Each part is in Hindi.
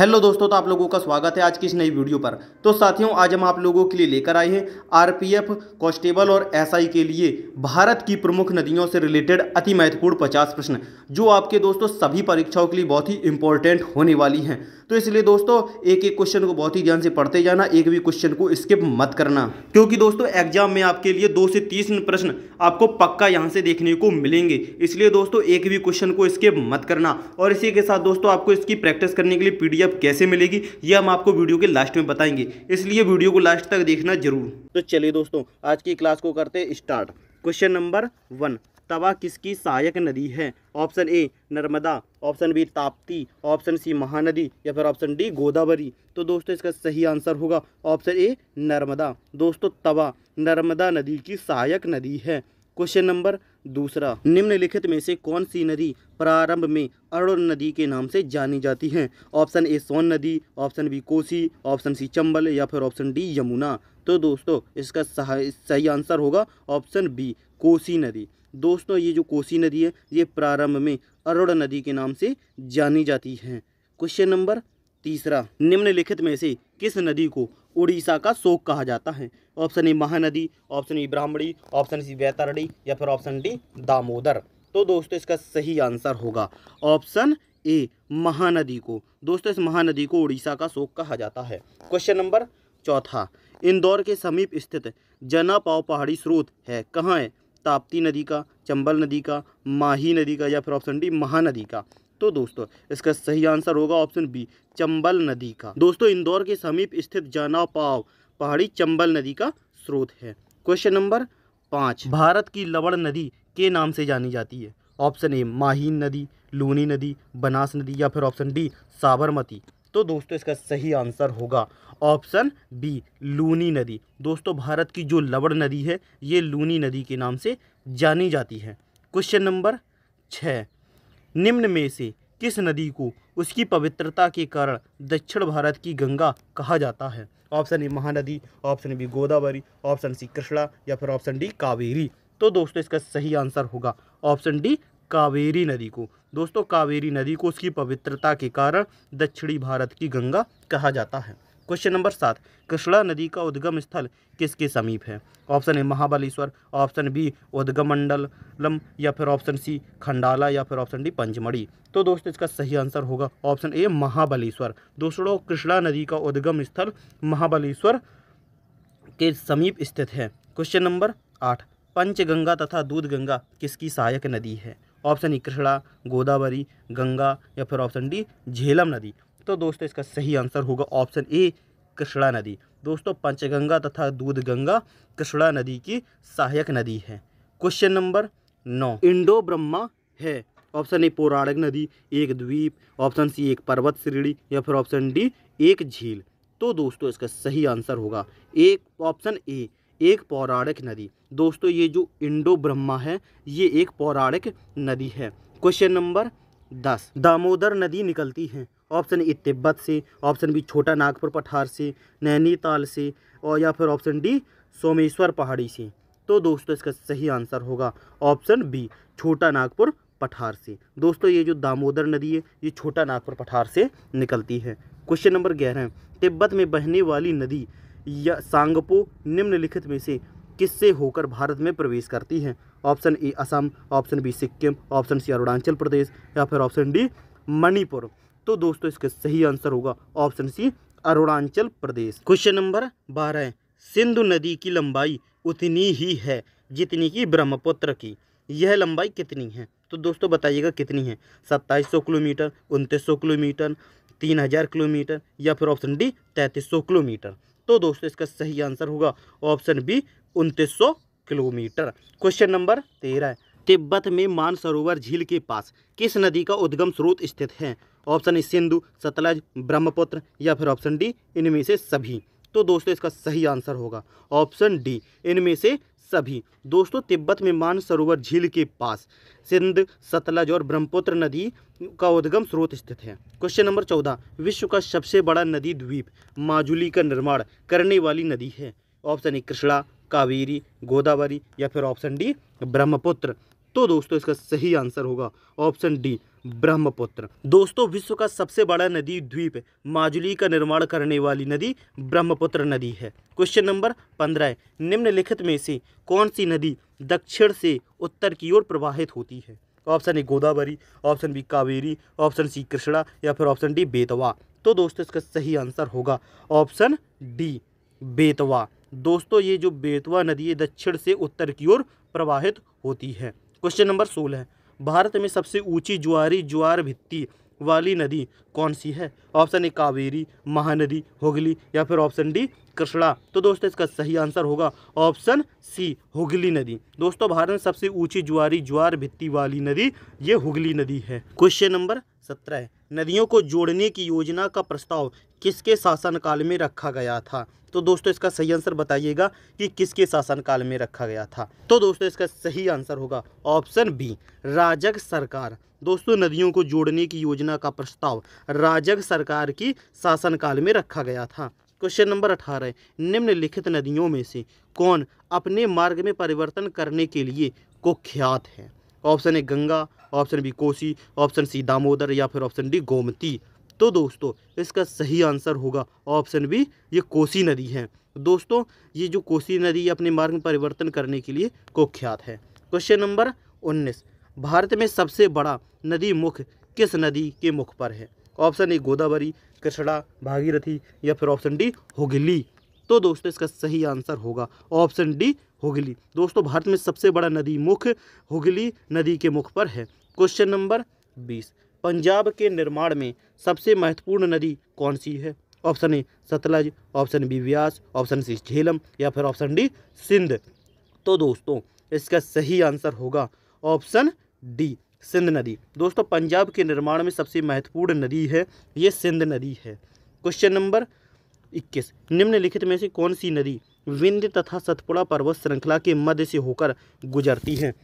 हेलो दोस्तों, तो आप लोगों का स्वागत है आज की इस नई वीडियो पर। तो साथियों, आज हम आप लोगों के लिए लेकर आए हैं आरपीएफ कांस्टेबल और एसआई के लिए भारत की प्रमुख नदियों से रिलेटेड अति महत्वपूर्ण 50 प्रश्न, जो आपके दोस्तों सभी परीक्षाओं के लिए बहुत ही इंपॉर्टेंट होने वाली हैं। तो इसलिए दोस्तों एक एक क्वेश्चन को बहुत ही ध्यान से पढ़ते जाना, एक भी क्वेश्चन को स्किप मत करना, क्योंकि दोस्तों एग्जाम में आपके लिए 2 से 30 प्रश्न आपको पक्का यहाँ से देखने को मिलेंगे। इसलिए दोस्तों एक भी क्वेश्चन को स्किप मत करना। और इसी के साथ दोस्तों आपको इसकी प्रैक्टिस करने के लिए पीडीएफ कैसे मिलेगी ये हम आपको वीडियो के लास्ट में बताएंगे, इसलिए वीडियो को लास्ट तक देखना जरूर। तो चलिए दोस्तों आज की क्लास को करते हैं स्टार्ट। क्वेश्चन नंबर 1, तवा किसकी सहायक नदी है? Option A Narmada, option B Tapti, option C Mahanadi या फिर ऑप्शन डी गोदावरी। तो दोस्तों इसका सही आंसर होगा ऑप्शन ए नर्मदा। दोस्तों तवा नर्मदा नदी की सहायक नदी है। क्वेश्चन नंबर 2, निम्नलिखित में से कौन सी नदी प्रारंभ में अरुण नदी के नाम से जानी जाती है? ऑप्शन ए सोन नदी, option B Kosi, option C Chambal या फिर ऑप्शन डी यमुना। तो दोस्तों इसका सही आंसर होगा ऑप्शन बी कोसी नदी। दोस्तों ये जो कोसी नदी है ये प्रारंभ में अरुण नदी के नाम से जानी जाती है। क्वेश्चन नंबर 3, निम्नलिखित में से किस नदी को उड़ीसा का शोक कहा जाता है? Option A Mahanadi, option B Brahmani, option C Vaitarni या फिर ऑप्शन डी दामोदर। तो दोस्तों इसका सही आंसर होगा ऑप्शन ए महानदी को। दोस्तों इस महानदी को उड़ीसा का शोक कहा जाता है। क्वेश्चन नंबर 4, इंदौर के समीप स्थित जनापाव पहाड़ी स्रोत है कहाँ है? ताप्ती नदी का, चंबल नदी का, माही नदी का या फिर ऑप्शन डी महानदी का। तो दोस्तों इसका सही आंसर होगा ऑप्शन बी चंबल नदी का। दोस्तों इंदौर के समीप स्थित जनापाव पहाड़ी चंबल नदी का स्रोत है। क्वेश्चन नंबर 5, भारत की लवण नदी के नाम से जानी जाती है? ऑप्शन ए माहीन नदी, लूनी नदी, बनास नदी या फिर ऑप्शन डी साबरमती। तो दोस्तों इसका सही आंसर होगा ऑप्शन बी लूनी नदी। दोस्तों भारत की जो लवण नदी है ये लूनी नदी के नाम से जानी जाती है। क्वेश्चन नंबर 6, निम्न में से किस नदी को उसकी पवित्रता के कारण दक्षिण भारत की गंगा कहा जाता है? Option A Mahanadi, option B Godavari, option C Krishna या फिर ऑप्शन डी कावेरी। तो दोस्तों इसका सही आंसर होगा ऑप्शन डी कावेरी नदी को। दोस्तों कावेरी नदी को उसकी पवित्रता के कारण दक्षिणी भारत की गंगा कहा जाता है। क्वेश्चन नंबर 7, कृष्णा नदी का उद्गम स्थल किसके समीप है? Option A Mahabaleshwar, option B Udagamandalam या फिर ऑप्शन सी खंडाला या फिर ऑप्शन डी पंचमढ़ी। तो दोस्तों इसका सही आंसर होगा ऑप्शन ए महाबलेश्वर। दोस्तों कृष्णा नदी का उद्गम स्थल महाबलेश्वर के समीप स्थित है। क्वेश्चन नंबर 8, पंचगंगा तथा दूधगंगा किसकी सहायक नदी है? ऑप्शन ए कृष्णा, गोदावरी, गंगा या फिर ऑप्शन डी झेलम नदी। तो दोस्तों इसका सही आंसर होगा ऑप्शन ए कृष्णा नदी। दोस्तों पंचगंगा तथा दूधगंगा कृष्णा नदी की सहायक नदी है। क्वेश्चन नंबर 9, इंडो ब्रह्मा है? ऑप्शन ए पौराणिक नदी, एक द्वीप, ऑप्शन सी एक पर्वत श्रेणी या फिर ऑप्शन डी एक झील। तो दोस्तों इसका सही आंसर होगा ऑप्शन ए एक पौराणिक नदी। दोस्तों ये जो इंडो ब्रह्मा है ये एक पौराणिक नदी है। क्वेश्चन नंबर 10, दामोदर नदी निकलती है? ऑप्शन ए तिब्बत से, ऑप्शन बी छोटा नागपुर पठार से, नैनीताल से और या फिर ऑप्शन डी सोमेश्वर पहाड़ी से। तो दोस्तों इसका सही आंसर होगा ऑप्शन बी छोटा नागपुर पठार से। दोस्तों ये जो दामोदर नदी है ये छोटा नागपुर पठार से निकलती है। क्वेश्चन नंबर 11, तिब्बत में बहने वाली नदी या सांगपो निम्नलिखित में से किससे होकर भारत में प्रवेश करती है? Option A Assam, option B Sikkim, option C Arunachal Pradesh या फिर ऑप्शन डी मणिपुर। तो दोस्तों इसका सही आंसर होगा ऑप्शन सी अरुणाचल प्रदेश। क्वेश्चन नंबर 12, सिंधु नदी की लंबाई उतनी ही है जितनी की ब्रह्मपुत्र की, यह लंबाई कितनी है? तो दोस्तों बताइएगा कितनी है? 2700 किलोमीटर, 2900 किलोमीटर, 3000 किलोमीटर या फिर ऑप्शन डी 3300 किलोमीटर। तो दोस्तों इसका सही आंसर होगा option B 2900 kilometre. Question number 13, Tibet में मानसरोवर झील के पास किस नदी का उद्गम स्रोत स्थित है? ऑप्शन ए सिंधु, सतलज, ब्रह्मपुत्र या फिर ऑप्शन डी इनमें से सभी। तो दोस्तों इसका सही आंसर होगा ऑप्शन डी इनमें से सभी। दोस्तों तिब्बत में मानसरोवर झील के पास सिंध, सतलज और ब्रह्मपुत्र नदी का उद्गम स्रोत स्थित है। क्वेश्चन नंबर 14, विश्व का सबसे बड़ा नदी द्वीप माजुली का निर्माण करने वाली नदी है? ऑप्शन ए कृष्णा, कावेरी, गोदावरी या फिर ऑप्शन डी ब्रह्मपुत्र। तो दोस्तों इसका सही आंसर होगा ऑप्शन डी ब्रह्मपुत्र। दोस्तों विश्व का सबसे बड़ा नदी द्वीप माजुली का निर्माण करने वाली नदी ब्रह्मपुत्र नदी है। क्वेश्चन नंबर 15, निम्नलिखित में से कौन सी नदी दक्षिण से उत्तर की ओर प्रवाहित होती है? Option A Godavari, option B Kaveri, option C Krishna या फिर ऑप्शन डी बेतवा। तो दोस्तों इसका सही आंसर होगा ऑप्शन डी बेतवा। दोस्तों ये जो बेतवा नदी है दक्षिण से उत्तर की ओर प्रवाहित होती है। क्वेश्चन नंबर 16, भारत में सबसे ऊंची ज्वार भित्ति वाली नदी कौन सी है? ऑप्शन ए कावेरी, महानदी, हुगली या फिर ऑप्शन डी कृष्णा। तो दोस्तों इसका सही आंसर होगा ऑप्शन सी हुगली नदी। दोस्तों भारत में सबसे ऊंची ज्वार भित्ति वाली नदी ये हुगली नदी है। क्वेश्चन नंबर 17, नदियों को जोड़ने की योजना का प्रस्ताव किसके शासनकाल में रखा गया था? तो दोस्तों इसका सही आंसर बताइएगा कि किसके शासनकाल में रखा गया था। तो दोस्तों इसका सही आंसर होगा ऑप्शन बी राजग सरकार। दोस्तों नदियों को जोड़ने की योजना का प्रस्ताव राजग सरकार की शासनकाल में रखा गया था। क्वेश्चन नंबर 18, निम्नलिखित नदियों में से कौन अपने मार्ग में परिवर्तन करने के लिए कुख्यात है? Option A Ganga, option B Kosi, option C Damodar या फिर ऑप्शन डी गोमती। तो दोस्तों इसका सही आंसर होगा ऑप्शन बी ये कोसी नदी है। दोस्तों ये जो कोसी नदी अपने मार्ग में परिवर्तन करने के लिए कुख्यात है। क्वेश्चन नंबर 19, भारत में सबसे बड़ा नदी मुख किस नदी के मुख पर है? ऑप्शन ए गोदावरी, कृष्णा, भागीरथी या फिर ऑप्शन डी हुगली। तो दोस्तों इसका सही आंसर होगा ऑप्शन डी हुगली। दोस्तों भारत में सबसे बड़ा नदी मुख हुगली नदी के मुख पर है। क्वेश्चन नंबर 20, पंजाब के निर्माण में सबसे महत्वपूर्ण नदी कौन सी है? Option A Sutlej, option B Beas, option C Jhelum या फिर ऑप्शन डी सिंध। तो दोस्तों इसका सही आंसर होगा ऑप्शन डी सिंध नदी। दोस्तों पंजाब के निर्माण में सबसे महत्वपूर्ण नदी है ये सिंध नदी है। क्वेश्चन नंबर 21, निम्नलिखित में से कौन सी नदी विंध्य तथा सतपुड़ा पर्वत श्रृंखला के मध्य से होकर गुजरती है?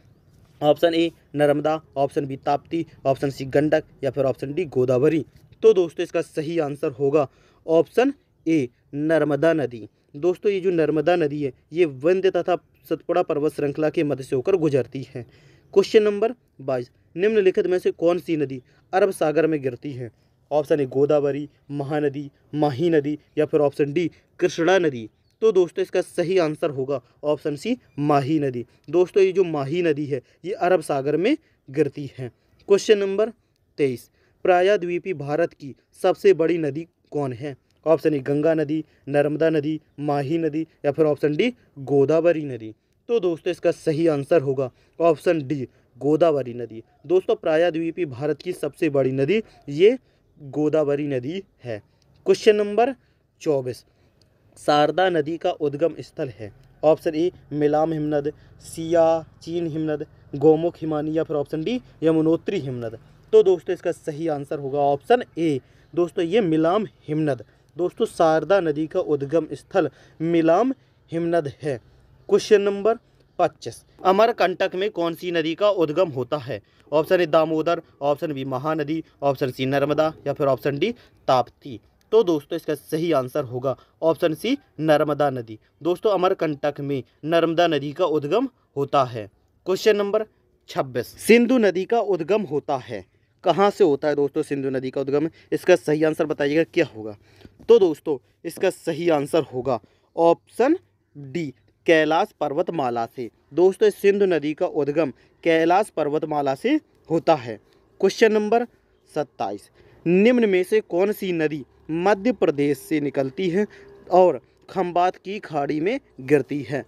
Option A Narmada, option B Tapti, option C Gandak या फिर ऑप्शन डी गोदावरी। तो दोस्तों इसका सही आंसर होगा ऑप्शन ए नर्मदा नदी। दोस्तों ये जो नर्मदा नदी है ये विंध्य तथा सतपुड़ा पर्वत श्रृंखला के मध्य से होकर गुजरती है। क्वेश्चन नंबर 22, निम्नलिखित में से कौन सी नदी अरब सागर में गिरती है? ऑप्शन ए गोदावरी, महानदी, माही नदी या फिर ऑप्शन डी कृष्णा नदी। तो दोस्तों इसका सही आंसर होगा ऑप्शन सी माही नदी। दोस्तों ये जो माही नदी है ये अरब सागर में गिरती है। क्वेश्चन नंबर 23, प्रायद्वीपीय भारत की सबसे बड़ी नदी कौन है? ऑप्शन ए गंगा नदी, नर्मदा नदी, माही नदी या फिर ऑप्शन डी गोदावरी नदी। तो दोस्तों इसका सही आंसर होगा ऑप्शन डी गोदावरी नदी। दोस्तों प्रायद्वीपीय भारत की सबसे बड़ी नदी ये गोदावरी नदी है। क्वेश्चन नंबर 24, शारदा नदी का उद्गम स्थल है? ऑप्शन ए मिलाम हिमनद, सियाचिन हिमनद, गोमुख हिमानी या फिर ऑप्शन डी यमुनोत्री हिमनद। तो दोस्तों इसका सही आंसर होगा ऑप्शन ए दोस्तों ये मिलाम हिमनद। दोस्तों शारदा नदी का उद्गम स्थल मिलाम हिमनद है। क्वेश्चन नंबर 25, अमरकंटक में कौन सी नदी का उद्गम होता है? Option A Damodar, option B Mahanadi, option C Narmada या फिर ऑप्शन डी ताप्ती। तो दोस्तों इसका सही आंसर होगा ऑप्शन सी नर्मदा नदी। दोस्तों अमरकंटक में नर्मदा नदी का उद्गम होता है। क्वेश्चन नंबर 26, सिंधु नदी का उद्गम होता है? कहाँ से होता है दोस्तों सिंधु नदी का उद्गम? इसका सही आंसर बताइएगा क्या होगा। तो दोस्तों इसका सही आंसर होगा ऑप्शन डी कैलाश पर्वतमाला से। दोस्तों सिंधु नदी का उद्गम कैलाश पर्वतमाला से होता है। क्वेश्चन नंबर 27, निम्न में से कौन सी नदी मध्य प्रदेश से निकलती है और खंबात की खाड़ी में गिरती है?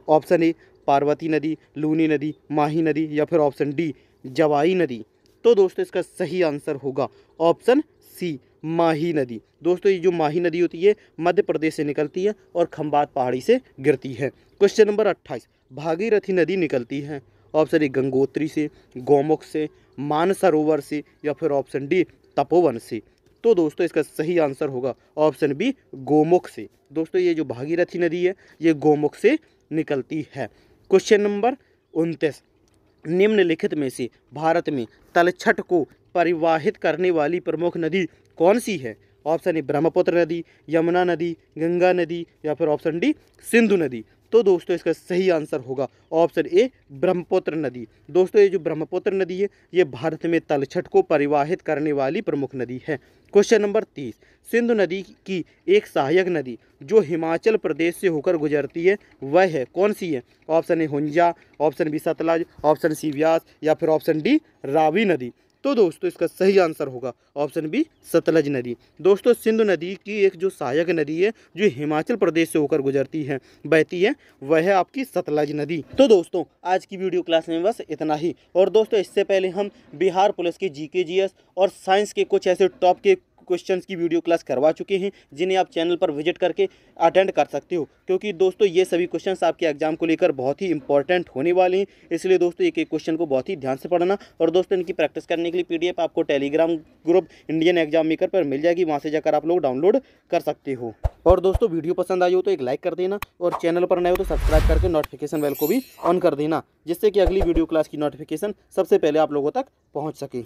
ऑप्शन ए पार्वती नदी, लूनी नदी, माही नदी या फिर ऑप्शन डी जवाई नदी। तो दोस्तों इसका सही आंसर होगा ऑप्शन सी माही नदी। दोस्तों ये जो माही नदी होती है मध्य प्रदेश से निकलती है और खंबात पहाड़ी से गिरती है। क्वेश्चन नंबर 28, भागीरथी नदी निकलती है? ऑप्शन ए गंगोत्री से, गौमुख से, मानसरोवर से या फिर ऑप्शन डी तपोवन से। तो दोस्तों इसका सही आंसर होगा ऑप्शन बी गोमुख से। दोस्तों ये जो भागीरथी नदी है ये गोमुख से निकलती है। क्वेश्चन नंबर 29, निम्नलिखित में से भारत में तलछट को परिवाहित करने वाली प्रमुख नदी कौन सी है? ऑप्शन ए ब्रह्मपुत्र नदी, यमुना नदी, गंगा नदी या फिर ऑप्शन डी सिंधु नदी। तो दोस्तों इसका सही आंसर होगा ऑप्शन ए ब्रह्मपुत्र नदी। दोस्तों ये जो ब्रह्मपुत्र नदी है ये भारत में तलछट को परिवाहित करने वाली प्रमुख नदी है। क्वेश्चन नंबर 30, सिंधु नदी की एक सहायक नदी जो हिमाचल प्रदेश से होकर गुजरती है वह है कौन सी है? Option A Hunza, option B Sutlej, option C Vyas या फिर ऑप्शन डी रावी नदी। तो दोस्तों इसका सही आंसर होगा ऑप्शन बी सतलज नदी। दोस्तों सिंधु नदी की एक जो सहायक नदी है जो हिमाचल प्रदेश से होकर गुजरती है बहती है वह है आपकी सतलज नदी। तो दोस्तों आज की वीडियो क्लास में बस इतना ही। और दोस्तों इससे पहले हम बिहार पुलिस की जीके जीएस और साइंस के कुछ ऐसे टॉप के क्वेश्चंस की वीडियो क्लास करवा चुके हैं जिन्हें आप चैनल पर विजिट करके अटेंड कर सकते हो, क्योंकि दोस्तों ये सभी क्वेश्चंस आपके एग्जाम को लेकर बहुत ही इंपॉर्टेंट होने वाले हैं। इसलिए दोस्तों एक एक क्वेश्चन को बहुत ही ध्यान से पढ़ना। और दोस्तों इनकी प्रैक्टिस करने के लिए पीडीएफ आपको Telegram group Indian exam maker पर मिल जाएगी, वहाँ से जाकर आप लोग डाउनलोड कर सकते हो। और दोस्तों वीडियो पसंद आई हो तो एक लाइक कर देना और चैनल पर नए हो तो सब्सक्राइब करके नोटिफिकेशन बेल को भी ऑन कर देना, जिससे कि अगली वीडियो क्लास की नोटिफिकेशन सबसे पहले आप लोगों तक पहुँच सके।